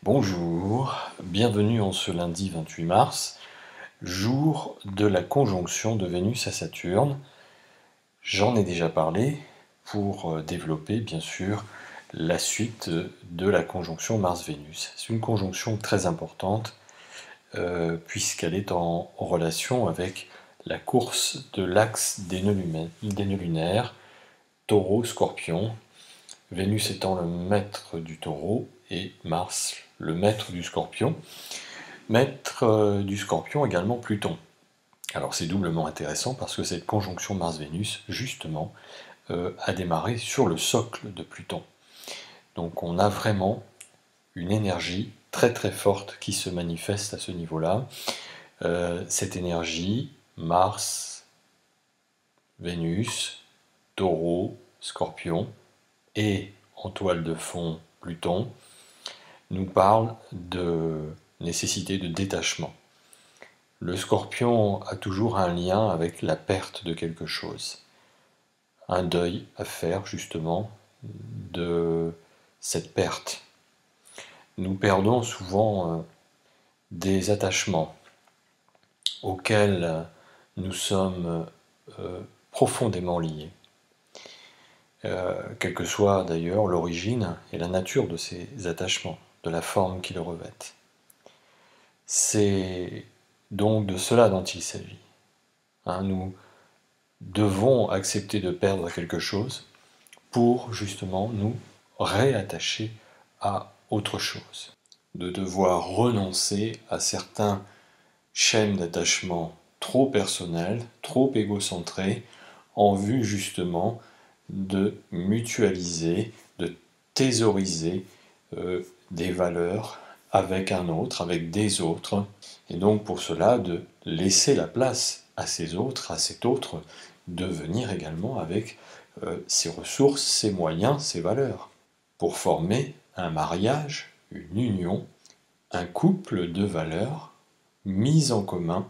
Bonjour, bienvenue en ce lundi 28 mars, jour de la conjonction de Vénus à Saturne. J'en ai déjà parlé pour développer bien sûr la suite de la conjonction Mars-Vénus. C'est une conjonction très importante puisqu'elle est en relation avec la course de l'axe des nœuds lunaires, Taureau-Scorpion, Vénus étant le maître du Taureau et Mars le maître du Scorpion. Maître du Scorpion également Pluton. Alors c'est doublement intéressant parce que cette conjonction Mars-Vénus, justement, a démarré sur le socle de Pluton. Donc on a vraiment une énergie très très forte qui se manifeste à ce niveau-là. Cette énergie, Mars, Vénus, Taureau, Scorpion et en toile de fond Pluton, nous parle de nécessité de détachement. Le Scorpion a toujours un lien avec la perte de quelque chose, un deuil à faire justement de cette perte. Nous perdons souvent des attachements auxquels nous sommes profondément liés, quelle que soit d'ailleurs l'origine et la nature de ces attachements, de la forme qu'ils revêtent. C'est donc de cela dont il s'agit. Nous devons accepter de perdre quelque chose pour justement nous réattacher à autre chose. De devoir renoncer à certains schèmes d'attachement trop personnels, trop égocentrés, en vue justement de mutualiser, de thésauriser des valeurs avec un autre, avec des autres, et donc pour cela de laisser la place à ces autres, à cet autre, de venir également avec ses ressources, ses moyens, ses valeurs, pour former un mariage, une union, un couple de valeurs mis en commun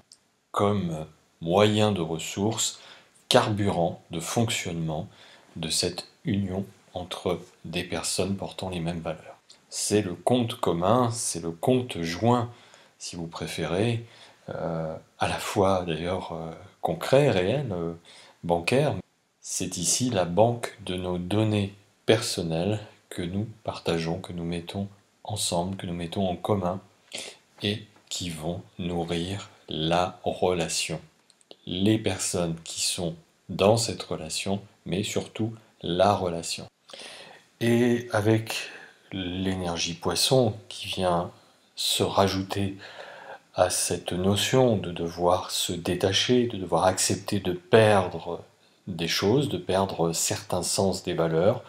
comme moyen de ressources, carburant de fonctionnement de cette union entre des personnes portant les mêmes valeurs. C'est le compte commun, c'est le compte joint, si vous préférez, à la fois d'ailleurs concret, réel, bancaire. C'est ici la banque de nos données personnelles que nous partageons, que nous mettons ensemble, que nous mettons en commun et qui vont nourrir la relation. Les personnes qui sont dans cette relation, mais surtout la relation. Et avec l'énergie poisson qui vient se rajouter à cette notion de devoir se détacher, de devoir accepter de perdre des choses, de perdre certains sens des valeurs,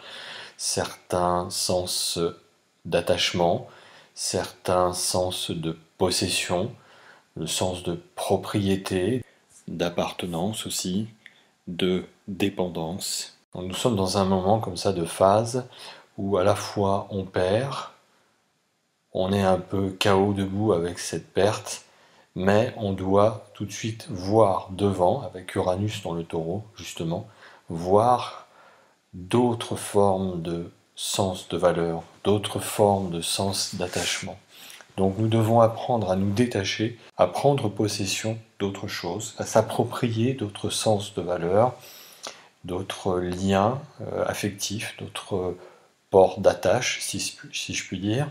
certains sens d'attachement, certains sens de possession, le sens de propriété, d'appartenance aussi, de dépendance. Donc nous sommes dans un moment comme ça de phase où à la fois on perd, on est un peu KO debout avec cette perte, mais on doit tout de suite voir devant, avec Uranus dans le Taureau justement, voir d'autres formes de sens de valeur, d'autres formes de sens d'attachement. Donc nous devons apprendre à nous détacher, à prendre possession d'autres choses, à s'approprier d'autres sens de valeur, d'autres liens affectifs, d'autres ports d'attache, si je puis dire,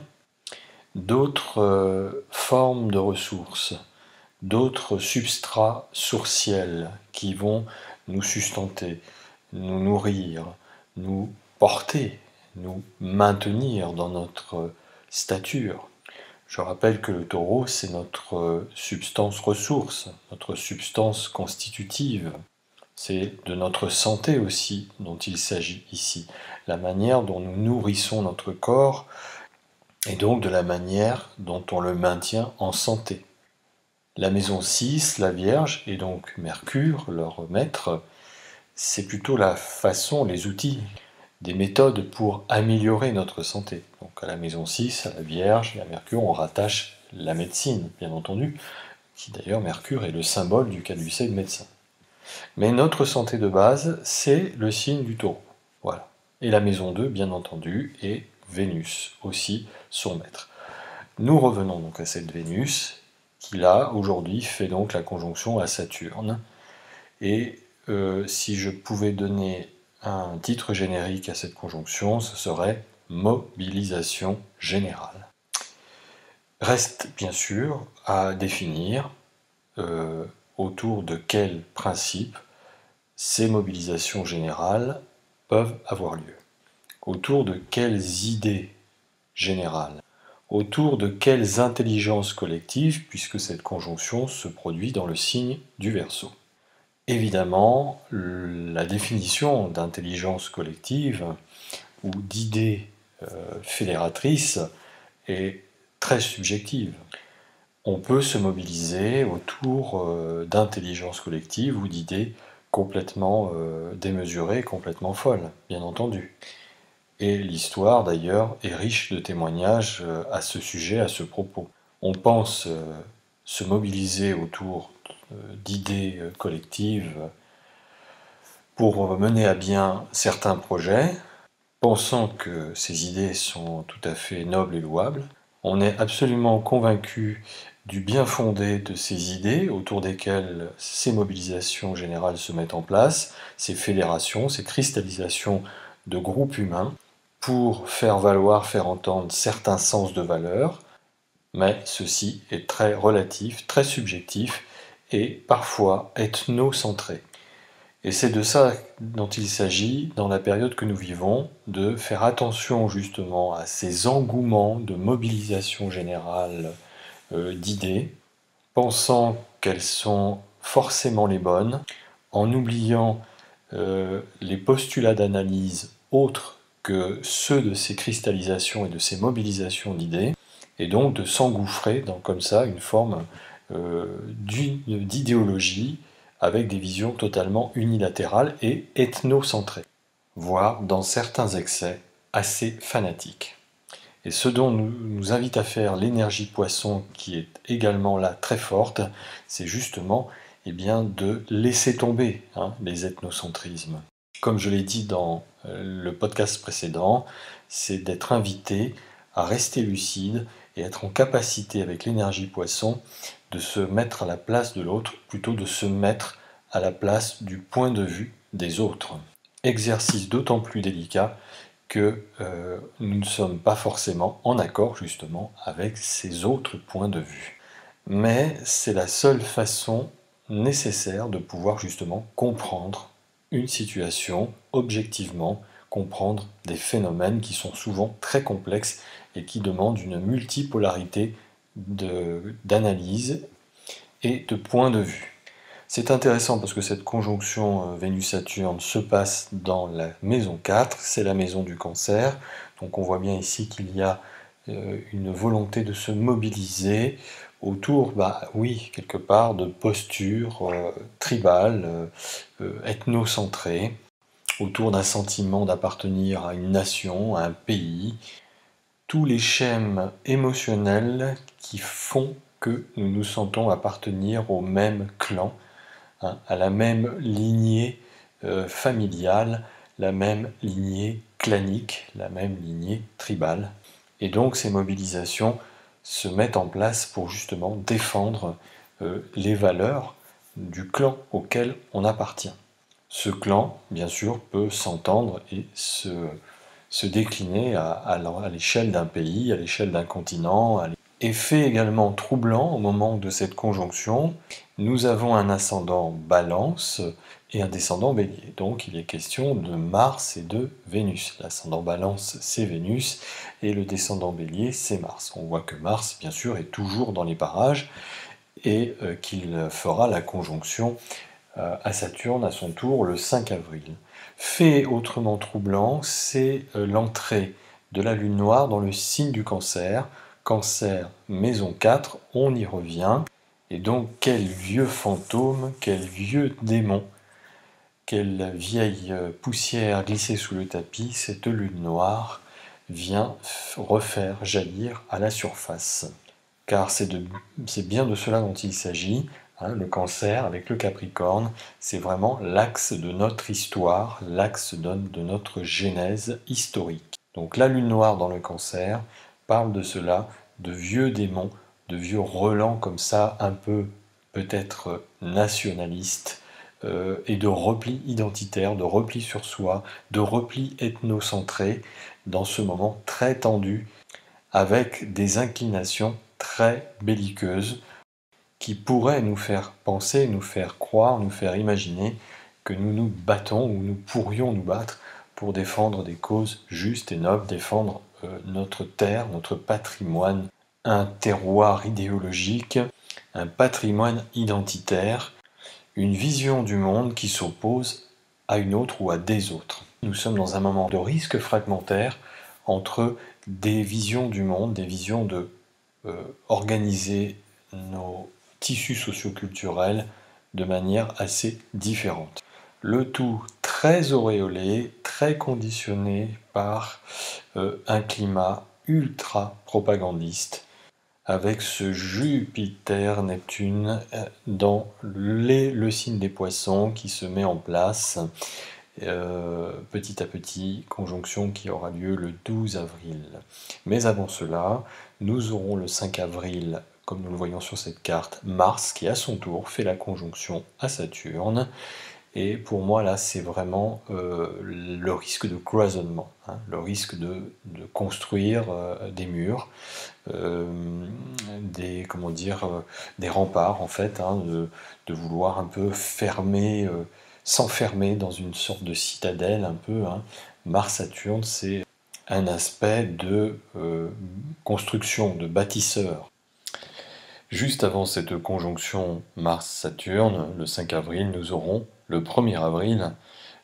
d'autres formes de ressources, d'autres substrats sourciels qui vont nous sustenter, nous nourrir, nous porter, nous maintenir dans notre stature. Je rappelle que le Taureau, c'est notre substance ressource, notre substance constitutive. C'est de notre santé aussi dont il s'agit ici, la manière dont nous nourrissons notre corps et donc de la manière dont on le maintient en santé. La maison 6, la Vierge, et donc Mercure, leur maître, c'est plutôt la façon, les outils, des méthodes pour améliorer notre santé. Donc à la maison 6, à la Vierge et à Mercure, on rattache la médecine, bien entendu, qui d'ailleurs, Mercure est le symbole du caducée de médecin. Mais notre santé de base, c'est le signe du Taureau. Voilà. Et la maison 2, bien entendu, et Vénus, aussi son maître. Nous revenons donc à cette Vénus qui là aujourd'hui fait donc la conjonction à Saturne. Et si je pouvais donner un titre générique à cette conjonction, ce serait mobilisation générale. Reste bien sûr à définir autour de quels principes ces mobilisations générales peuvent avoir lieu. Autour de quelles idées générales, autour de quelles intelligences collectives, puisque cette conjonction se produit dans le signe du Verseau. Évidemment, la définition d'intelligence collective ou d'idées fédératrices est très subjective. On peut se mobiliser autour d'intelligence collective ou d'idées complètement démesurées, complètement folles, bien entendu. Et l'histoire, d'ailleurs, est riche de témoignages à ce sujet, à ce propos. On pense se mobiliser autour d'idées collectives pour mener à bien certains projets, pensant que ces idées sont tout à fait nobles et louables. On est absolument convaincu du bien fondé de ces idées autour desquelles ces mobilisations générales se mettent en place, ces fédérations, ces cristallisations de groupes humains, pour faire valoir, faire entendre certains sens de valeur, mais ceci est très relatif, très subjectif et parfois ethnocentré. Et c'est de ça dont il s'agit dans la période que nous vivons, de faire attention justement à ces engouements de mobilisation générale d'idées, pensant qu'elles sont forcément les bonnes, en oubliant les postulats d'analyse autres que ceux de ces cristallisations et de ces mobilisations d'idées, et donc de s'engouffrer dans comme ça une forme d'idéologie avec des visions totalement unilatérales et ethnocentrées, voire dans certains excès assez fanatiques. Et ce dont nous invite à faire l'énergie poisson, qui est également là très forte, c'est justement de laisser tomber les ethnocentrismes. Comme je l'ai dit dans le podcast précédent, c'est d'être invité à rester lucide et être en capacité avec l'énergie poisson de se mettre à la place de l'autre plutôt de se mettre à la place du point de vue des autres. Exercice d'autant plus délicat que nous ne sommes pas forcément en accord justement avec ces autres points de vue. Mais c'est la seule façon nécessaire de pouvoir justement comprendre une situation objectivement, comprendre des phénomènes qui sont souvent très complexes et qui demandent une multipolarité d'analyse et de points de vue. C'est intéressant parce que cette conjonction Vénus-Saturne se passe dans la maison 4, c'est la maison du Cancer. Donc on voit bien ici qu'il y a une volonté de se mobiliser autour, oui, quelque part, de postures tribales, ethnocentrées, autour d'un sentiment d'appartenir à une nation, à un pays. Tous les schèmes émotionnels qui font que nous nous sentons appartenir au même clan, à la même lignée familiale, la même lignée clanique, la même lignée tribale. Et donc ces mobilisations se mettent en place pour justement défendre les valeurs du clan auquel on appartient. Ce clan, bien sûr, peut s'entendre et se décliner à l'échelle d'un pays, à l'échelle d'un continent. Effet également troublant au moment de cette conjonction, nous avons un ascendant Balance et un descendant Bélier. Donc il est question de Mars et de Vénus. L'ascendant Balance, c'est Vénus, et le descendant Bélier, c'est Mars. On voit que Mars, bien sûr, est toujours dans les parages et qu'il fera la conjonction à Saturne à son tour le 5 avril. Fait autrement troublant, c'est l'entrée de la Lune noire dans le signe du Cancer. Cancer, maison 4, on y revient. Et donc, quel vieux fantôme, quel vieux démon, quelle vieille poussière glissée sous le tapis, cette lune noire vient refaire jaillir à la surface. Car c'est bien de cela dont il s'agit. Le Cancer avec le Capricorne, c'est vraiment l'axe de notre histoire, l'axe de notre genèse historique. Donc la lune noire dans le Cancer parle de cela, de vieux démons, de vieux relents comme ça, un peu peut-être nationalistes, et de repli identitaire, de repli sur soi, de repli ethnocentré, dans ce moment très tendu, avec des inclinations très belliqueuses, qui pourraient nous faire penser, nous faire croire, nous faire imaginer que nous nous battons ou nous pourrions nous battre pour défendre des causes justes et nobles, défendre notre terre, notre patrimoine, un terroir idéologique, un patrimoine identitaire, une vision du monde qui s'oppose à une autre ou à des autres. Nous sommes dans un moment de risque fragmentaire entre des visions du monde, des visions de organiser nos tissus socioculturels de manière assez différente. Le tout très auréolé, très conditionné par un climat ultra propagandiste, avec ce Jupiter-Neptune dans le signe des poissons qui se met en place petit à petit, conjonction qui aura lieu le 12 avril. Mais avant cela, nous aurons le 5 avril, comme nous le voyons sur cette carte, Mars qui à son tour fait la conjonction à Saturne. Et pour moi, là, c'est vraiment le risque de cloisonnement, hein, le risque de construire des murs, comment dire, des remparts, en fait, hein, de vouloir un peu fermer, s'enfermer dans une sorte de citadelle, un peu. Hein. Mars-Saturne, c'est un aspect de construction, de bâtisseur. Juste avant cette conjonction Mars-Saturne, le 5 avril, nous aurons, le 1er avril,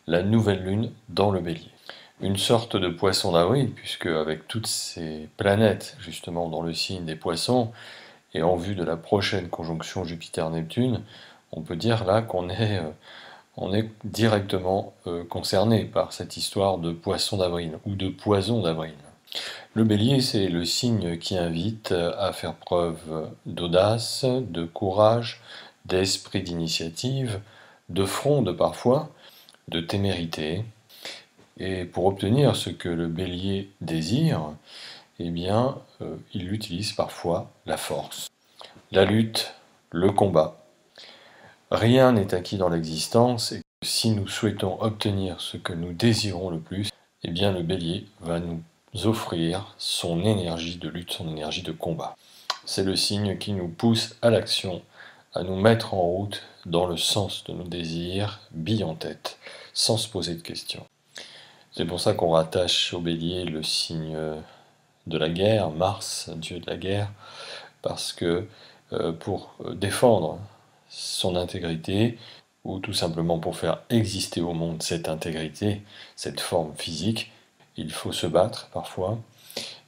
la nouvelle lune dans le Bélier. Une sorte de poisson d'avril, puisque avec toutes ces planètes justement dans le signe des poissons, et en vue de la prochaine conjonction Jupiter-Neptune, on peut dire là qu'on est, directement concerné par cette histoire de poisson d'avril, ou de poison d'avril. Le Bélier, c'est le signe qui invite à faire preuve d'audace, de courage, d'esprit d'initiative, de fronde parfois, de témérité. Et pour obtenir ce que le Bélier désire, eh bien, il utilise parfois la force, la lutte, le combat. Rien n'est acquis dans l'existence et si nous souhaitons obtenir ce que nous désirons le plus, eh bien le Bélier va nous offrir son énergie de lutte, son énergie de combat. C'est le signe qui nous pousse à l'action, à nous mettre en route dans le sens de nos désirs, bille en tête, sans se poser de questions. C'est pour ça qu'on rattache au Bélier le signe de la guerre, Mars, dieu de la guerre, parce que pour défendre son intégrité, ou tout simplement pour faire exister au monde cette intégrité, cette forme physique, il faut se battre parfois,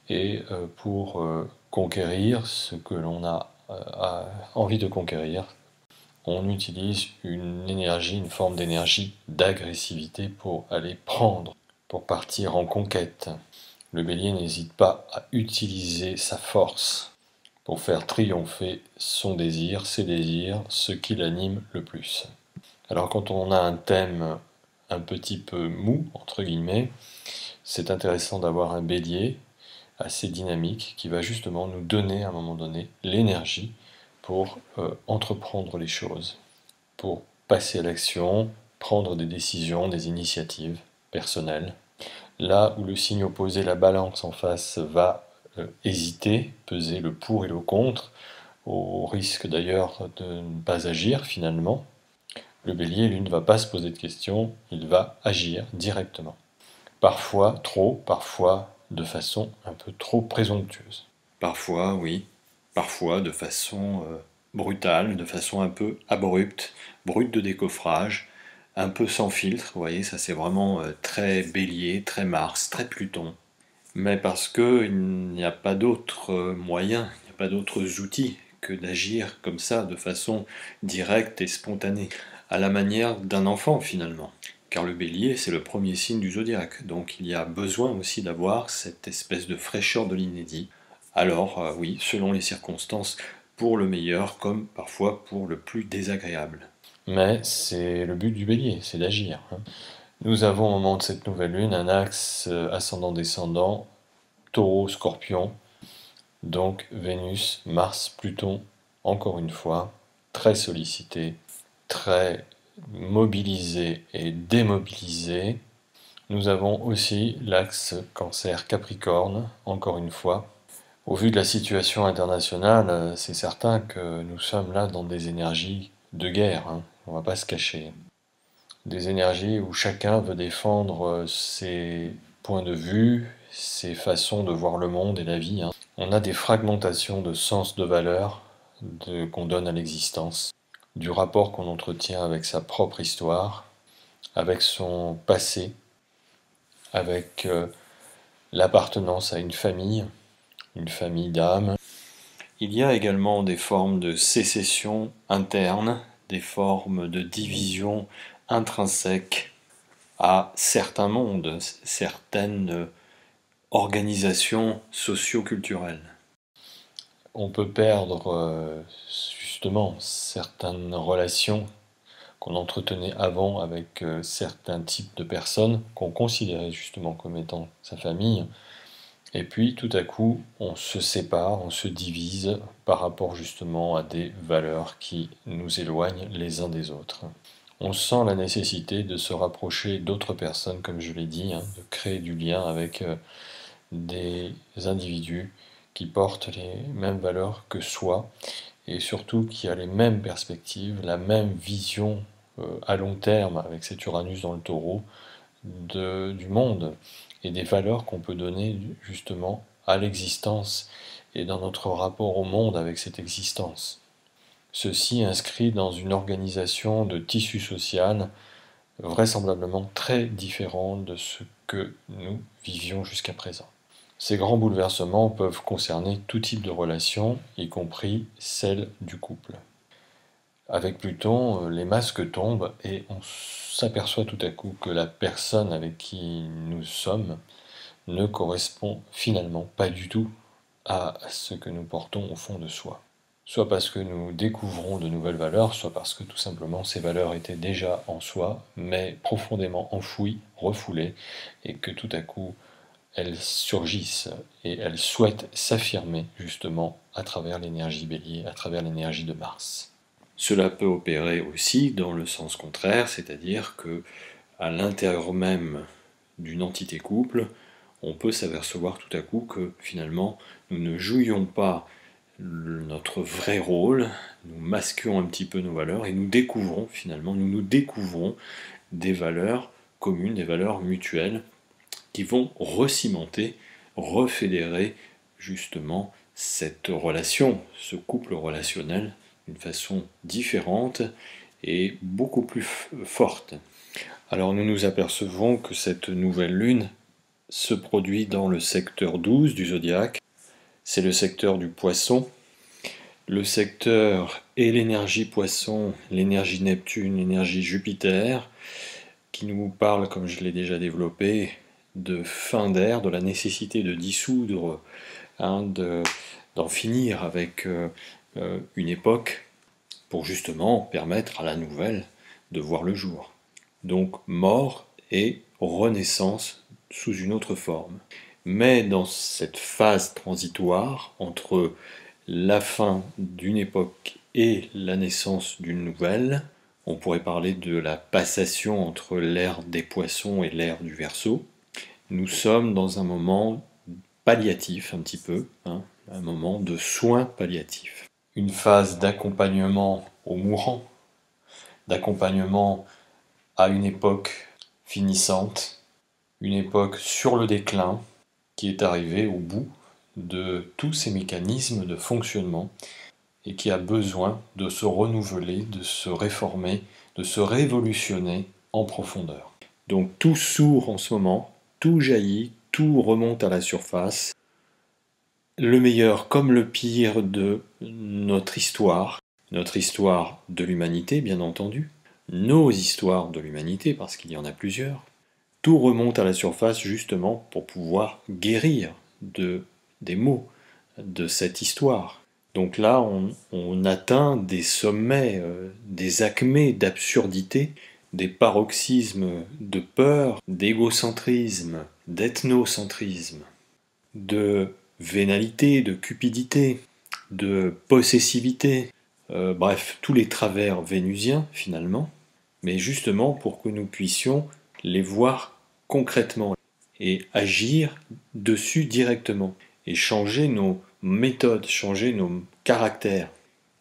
et pour conquérir ce que l'on a envie de conquérir, on utilise une énergie, une forme d'énergie d'agressivité pour aller prendre, pour partir en conquête. Le Bélier n'hésite pas à utiliser sa force pour faire triompher son désir, ses désirs, ce qui l'anime le plus. Alors quand on a un thème un petit peu mou, entre guillemets, c'est intéressant d'avoir un Bélier assez dynamique qui va justement nous donner à un moment donné l'énergie pour entreprendre les choses, pour passer à l'action, prendre des décisions, des initiatives personnelles. Là où le signe opposé, la balance en face, va hésiter, peser le pour et le contre, au risque d'ailleurs de ne pas agir finalement, le Bélier, lui, ne va pas se poser de questions, il va agir directement. Parfois trop, parfois de façon un peu trop présomptueuse. Parfois, oui, parfois de façon brutale, de façon un peu abrupte, brute de décoffrage, un peu sans filtre, vous voyez, ça c'est vraiment très Bélier, très Mars, très Pluton. Mais parce qu'il n'y a pas d'autres moyens, il n'y a pas d'autres outils que d'agir comme ça, de façon directe et spontanée, à la manière d'un enfant finalement. Car le Bélier, c'est le premier signe du zodiaque, donc il y a besoin aussi d'avoir cette espèce de fraîcheur de l'inédit. Alors, oui, selon les circonstances, pour le meilleur comme parfois pour le plus désagréable. Mais c'est le but du Bélier, c'est d'agir. Nous avons au moment de cette nouvelle lune un axe ascendant-descendant, Taureau-Scorpion, Donc Vénus, Mars, Pluton, encore une fois, très sollicités, très mobilisés et démobilisés. Nous avons aussi l'axe Cancer-Capricorne, encore une fois. Au vu de la situation internationale, c'est certain que nous sommes là dans des énergies de guerre, hein, on ne va pas se cacher. Des énergies où chacun veut défendre ses points de vue, ses façons de voir le monde et la vie, hein. On a des fragmentations de sens de valeur qu'on donne à l'existence, du rapport qu'on entretient avec sa propre histoire, avec son passé, avec l'appartenance à une famille d'âme. Il y a également des formes de sécession interne, des formes de division intrinsèque à certains mondes, certaines organisations socio-culturelles. On peut perdre justement certaines relations qu'on entretenait avant avec certains types de personnes qu'on considérait justement comme étant sa famille. Et puis tout à coup, on se sépare, on se divise par rapport justement à des valeurs qui nous éloignent les uns des autres. On sent la nécessité de se rapprocher d'autres personnes, comme je l'ai dit, hein, de créer du lien avec des individus qui portent les mêmes valeurs que soi et surtout qui a les mêmes perspectives, la même vision à long terme avec cet Uranus dans le Taureau du monde et des valeurs qu'on peut donner justement à l'existence et dans notre rapport au monde avec cette existence. Ceci inscrit dans une organisation de tissu social vraisemblablement très différent de ce que nous vivions jusqu'à présent. Ces grands bouleversements peuvent concerner tout type de relation, y compris celle du couple. Avec Pluton, les masques tombent et on s'aperçoit tout à coup que la personne avec qui nous sommes ne correspond finalement pas du tout à ce que nous portons au fond de soi. Soit parce que nous découvrons de nouvelles valeurs, soit parce que tout simplement ces valeurs étaient déjà en soi, mais profondément enfouies, refoulées, et que tout à coup elles surgissent et elles souhaitent s'affirmer justement à travers l'énergie Bélier, à travers l'énergie de Mars. Cela peut opérer aussi dans le sens contraire, c'est-à-dire que à l'intérieur même d'une entité couple, on peut s'apercevoir tout à coup que finalement nous ne jouions pas notre vrai rôle, nous masquions un petit peu nos valeurs et nous découvrons finalement, nous découvrons des valeurs communes, des valeurs mutuelles qui vont recimenter, refédérer justement cette relation, ce couple relationnel d'une façon différente et beaucoup plus forte. Alors nous nous apercevons que cette nouvelle lune se produit dans le secteur 12 du zodiaque, c'est le secteur du poisson. Le secteur est l'énergie poisson, l'énergie Neptune, l'énergie Jupiter, qui nous parle, comme je l'ai déjà développé, de fin d'ère, de la nécessité de dissoudre, hein, d'en finir avec une époque pour justement permettre à la nouvelle de voir le jour. Donc mort et renaissance sous une autre forme. Mais dans cette phase transitoire entre la fin d'une époque et la naissance d'une nouvelle, on pourrait parler de la passation entre l'ère des poissons et l'ère du Verseau. Nous sommes dans un moment palliatif un petit peu, hein, un moment de soins palliatifs. Une phase d'accompagnement aux mourants, d'accompagnement à une époque finissante, une époque sur le déclin qui est arrivée au bout de tous ces mécanismes de fonctionnement et qui a besoin de se renouveler, de se réformer, de se révolutionner en profondeur. Donc tout s'ouvre en ce moment, tout jaillit, tout remonte à la surface. Le meilleur comme le pire de notre histoire de l'humanité bien entendu, nos histoires de l'humanité parce qu'il y en a plusieurs. Tout remonte à la surface justement pour pouvoir guérir des maux de cette histoire. Donc là, on atteint des sommets, des acmés d'absurdité, des paroxysmes de peur, d'égocentrisme, d'ethnocentrisme, de vénalité, de cupidité, de possessivité, bref, tous les travers vénusiens finalement, mais justement pour que nous puissions les voir concrètement et agir dessus directement et changer nos méthodes, changer nos caractères,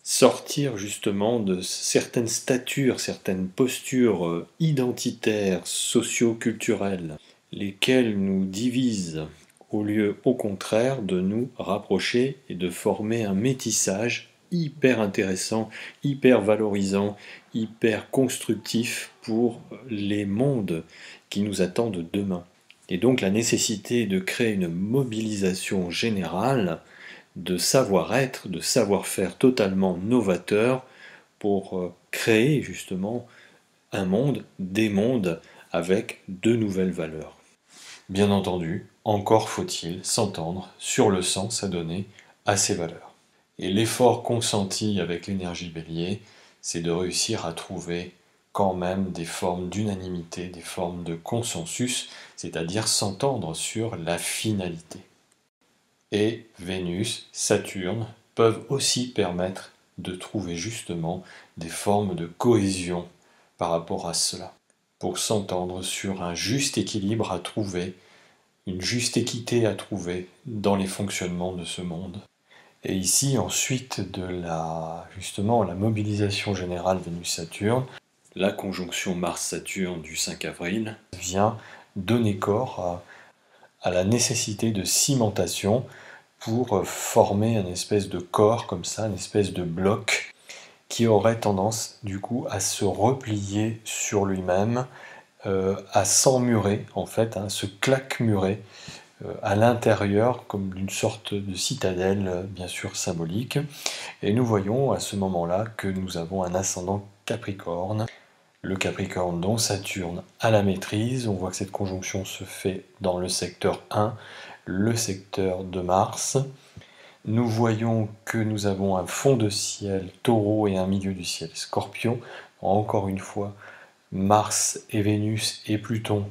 sortir justement de certaines statures, certaines postures identitaires, socio-culturelles, lesquelles nous divisent, au lieu au contraire de nous rapprocher et de former un métissage hyper intéressant, hyper valorisant, hyper constructif pour les mondes qui nous attendent demain. Et donc la nécessité de créer une mobilisation générale de savoir-être, de savoir-faire totalement novateur pour créer justement un monde, des mondes avec de nouvelles valeurs. Bien entendu, encore faut-il s'entendre sur le sens à donner à ces valeurs. Et l'effort consenti avec l'énergie bélier, c'est de réussir à trouver quand même des formes d'unanimité, des formes de consensus, c'est-à-dire s'entendre sur la finalité. Et Vénus, Saturne peuvent aussi permettre de trouver justement des formes de cohésion par rapport à cela, pour s'entendre sur un juste équilibre à trouver, une juste équité à trouver dans les fonctionnements de ce monde. Et ici, ensuite de justement la mobilisation générale Vénus-Saturne, la conjonction Mars-Saturne du 5 avril vient donner corps à la nécessité de cimentation pour former une espèce de corps comme ça, une espèce de bloc qui aurait tendance du coup à se replier sur lui-même, à s'emmurer en fait, à se claquemurer à l'intérieur comme d'une sorte de citadelle bien sûr symbolique. Et nous voyons à ce moment-là que nous avons un ascendant Capricorne. Le Capricorne dont Saturne a la maîtrise, on voit que cette conjonction se fait dans le secteur 1, le secteur de Mars. Nous voyons que nous avons un fond de ciel Taureau et un milieu du ciel Scorpion. Encore une fois, Mars et Vénus et Pluton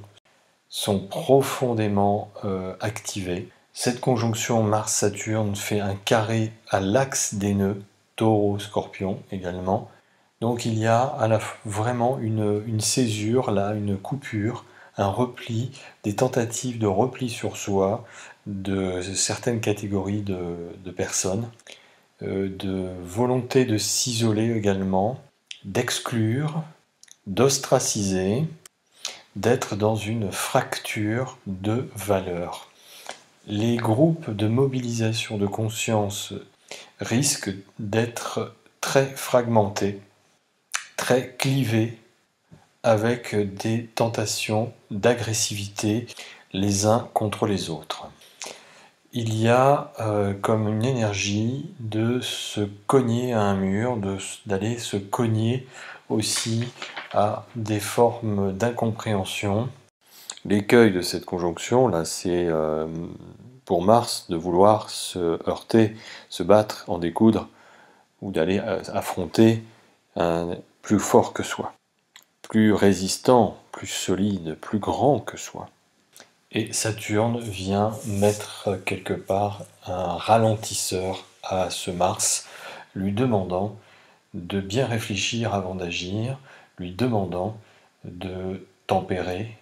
sont profondément activés. Cette conjonction Mars-Saturne fait un carré à l'axe des nœuds Taureau-Scorpion également. Donc il y a vraiment une césure, là, une coupure, un repli, des tentatives de repli sur soi de certaines catégories de personnes, de volonté de s'isoler également, d'exclure, d'ostraciser, d'être dans une fracture de valeurs. Les groupes de mobilisation de conscience risquent d'être très fragmentés, très clivés, avec des tentations d'agressivité les uns contre les autres. Il y a comme une énergie de se cogner à un mur, d'aller se cogner aussi à des formes d'incompréhension. L'écueil de cette conjonction, là, c'est pour Mars de vouloir se heurter, se battre, en découdre, ou d'aller affronter un plus fort que soi, plus résistant, plus solide, plus grand que soi. Et Saturne vient mettre quelque part un ralentisseur à ce Mars, lui demandant de bien réfléchir avant d'agir, lui demandant de tempérer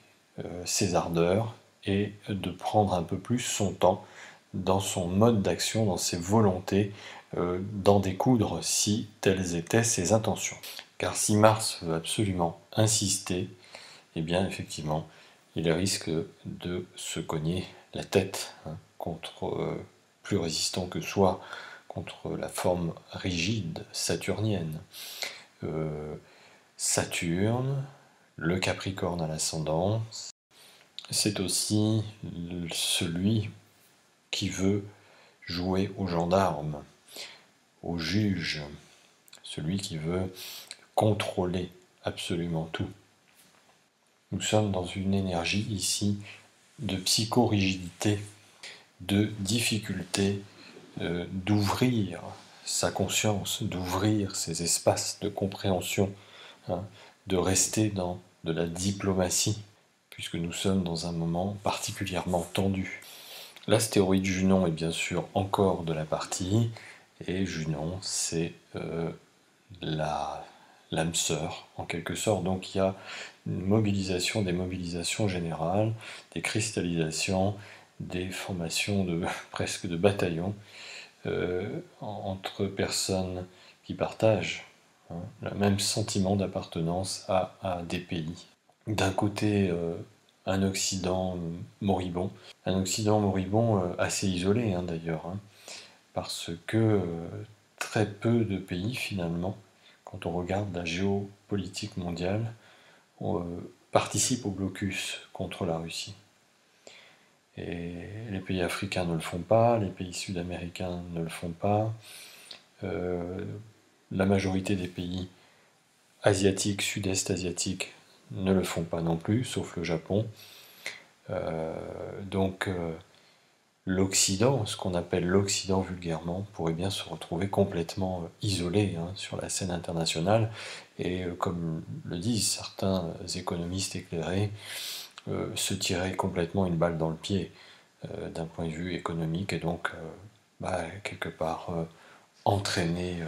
ses ardeurs et de prendre un peu plus son temps dans son mode d'action, dans ses volontés, d'en découdre si telles étaient ses intentions. Car si Mars veut absolument insister, eh bien effectivement, il risque de se cogner la tête contre plus résistant que soi, contre la forme rigide saturnienne. Saturne, le Capricorne à l'ascendant, c'est aussi celui qui veut jouer au gendarme, au juge, celui qui veut contrôler absolument tout. Nous sommes dans une énergie ici de psychorigidité, de difficulté d'ouvrir sa conscience, d'ouvrir ses espaces de compréhension, de rester dans de la diplomatie, puisque nous sommes dans un moment particulièrement tendu. L'astéroïde Junon est bien sûr encore de la partie, et Junon c'est l'âme sœur en quelque sorte. Donc il y a une mobilisation, des mobilisations générales, des cristallisations, des formations presque de bataillons entre personnes qui partagent le même sentiment d'appartenance à des pays. D'un côté, un Occident moribond, assez isolé d'ailleurs, parce que très peu de pays finalement, quand on regarde la géopolitique mondiale, participent au blocus contre la Russie. Et les pays africains ne le font pas, les pays sud-américains ne le font pas, la majorité des pays asiatiques, sud-est asiatiques, ne le font pas non plus, sauf le Japon. Donc l'Occident, ce qu'on appelle l'Occident vulgairement, pourrait bien se retrouver complètement isolé sur la scène internationale, et comme le disent certains économistes éclairés, se tirer complètement une balle dans le pied d'un point de vue économique, et donc quelque part entraîner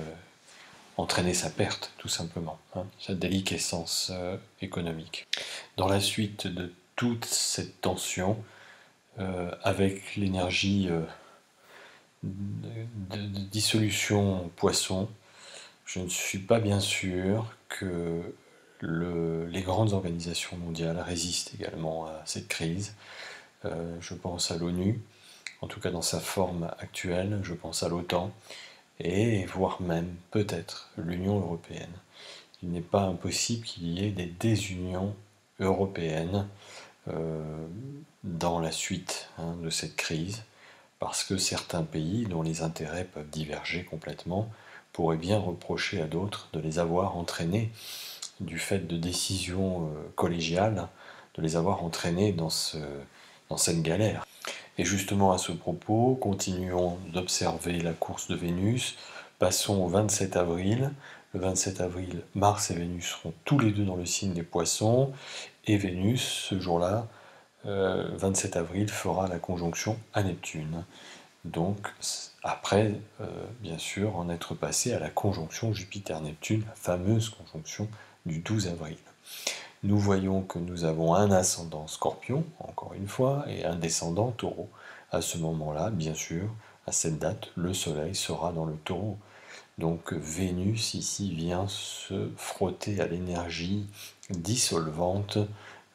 sa perte, tout simplement, sa déliquescence économique. Dans la suite de toute cette tension, avec l'énergie de dissolution poisson, je ne suis pas bien sûr que les grandes organisations mondiales résistent également à cette crise. Je pense à l'ONU, en tout cas dans sa forme actuelle, je pense à l'OTAN, et voire même peut-être l'Union européenne. Il n'est pas impossible qu'il y ait des désunions européennes dans la suite de cette crise, parce que certains pays, dont les intérêts peuvent diverger complètement, pourraient bien reprocher à d'autres de les avoir entraînés, du fait de décisions collégiales, de les avoir entraînés dans cette galère. Et justement à ce propos, continuons d'observer la course de Vénus, passons au 27 avril. Le 27 avril, Mars et Vénus seront tous les deux dans le signe des Poissons, et Vénus, ce jour-là, 27 avril, fera la conjonction à Neptune. Donc, après, bien sûr, en être passé à la conjonction Jupiter-Neptune, la fameuse conjonction du 12 avril. Nous voyons que nous avons un ascendant Scorpion, encore une fois, et un descendant Taureau. À ce moment-là, bien sûr, à cette date, le Soleil sera dans le Taureau. Donc Vénus ici vient se frotter à l'énergie dissolvante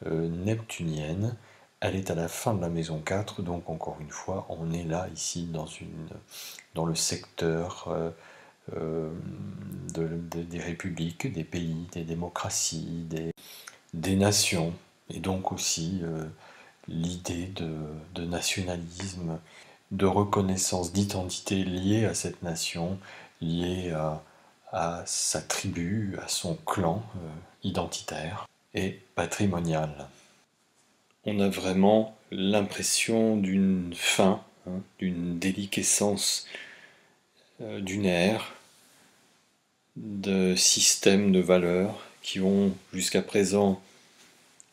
neptunienne. Elle est à la fin de la maison 4, donc encore une fois, on est là ici dans le secteur des républiques, des pays, des démocraties, des nations, et donc aussi l'idée de nationalisme, de reconnaissance d'identité liée à cette nation, liée à sa tribu, à son clan identitaire et patrimonial. On a vraiment l'impression d'une fin, d'une déliquescence d'une ère, de systèmes de valeurs qui ont jusqu'à présent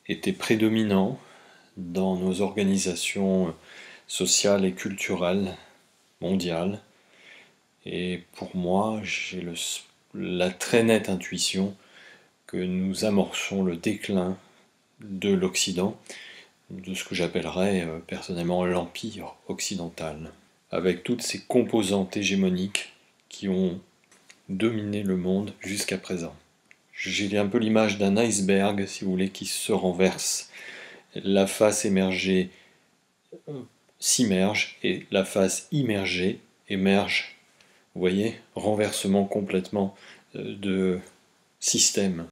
été prédominants dans nos organisations sociales et culturelles mondiales. Et pour moi, j'ai la très nette intuition que nous amorçons le déclin de l'Occident, de ce que j'appellerais personnellement l'empire occidental, avec toutes ces composantes hégémoniques qui ont dominé le monde jusqu'à présent. J'ai un peu l'image d'un iceberg, si vous voulez, qui se renverse. La face émergée s'immerge et la face immergée émerge. Vous voyez, renversement complètement de système.